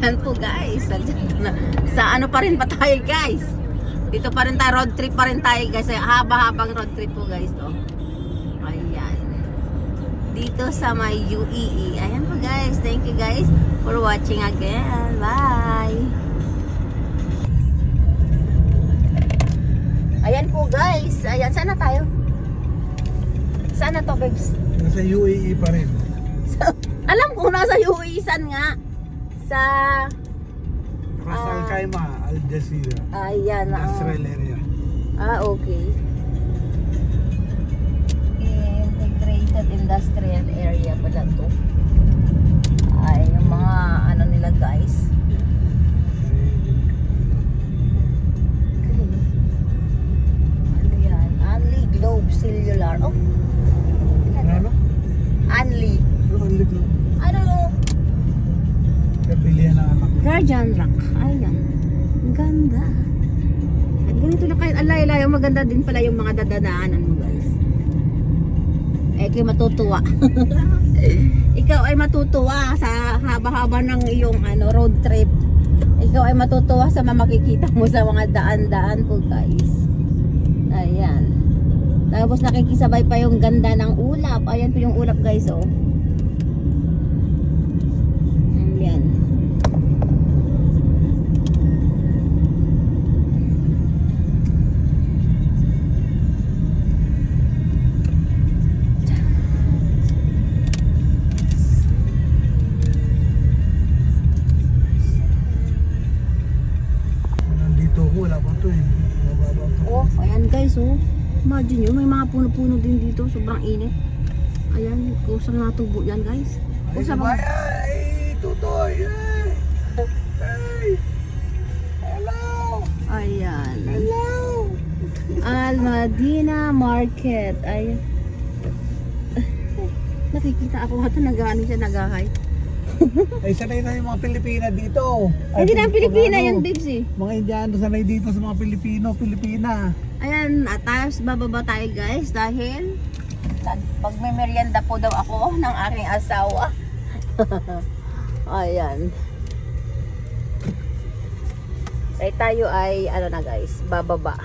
Ayan po guys. Sa ano pa rin pa tayo guys. Dito pa rin tayo, road trip pa rin tayo guys. Haba-habang road trip po guys to. Ayan. Dito sa may UEE. Ayan po guys. Thank you guys for watching again. Bye. Ayan po guys. Ayan, sana tayo? Sana to babes? Nasa UAE pa rin. So, alam ko nasa UAE san nga. Sa Ras Al Khaimah, Al Jazeera. Ayan. Industrial area. Okay. Integrated industrial area pala to. Ay, yung mga ano nila guys. Ano yan? Anli Globe Cellular. Oh. Ano? Anli. Anli Globe. Ano? Kapilihan ng anak. Guardian Rock. Ayan. Ang ganda. At ganito na kahit alay-alay. Maganda din pala yung mga dadadaanan mo guys. Eh, kayo matutuwa. Ikaw ay matutuwa sa haba-haba ng iyong road trip. Ikaw ay matutuwa sa makikita mo sa mga daan-daan po guys. Ayan. Tapos nakikisabay pa yung ganda ng ulap. Ayan po yung ulap guys oh. Ayan. Wala pa to eh. Oh, ayan guys oh. Imagine nyo, may mga puno-puno din dito. Sobrang init. Ayan, kusang natubo yan guys. Kusang ba? Ay, tutoy. Hey. Hello. Ayan. Hello. Al Madina Market. Ayan. Nakikita ako ata nag-ano siya, nag-hi. Ay, sanay na yung mga Pilipina dito. Hindi na ang Pilipina yan, babes eh. Mga Indiano sanay dito sa mga Pilipina. Ayan, at tapos bababa tayo guys dahil magme-merienda po daw ako ng aking asawa. Ayan. Ay tayo ay ano na guys, bababa.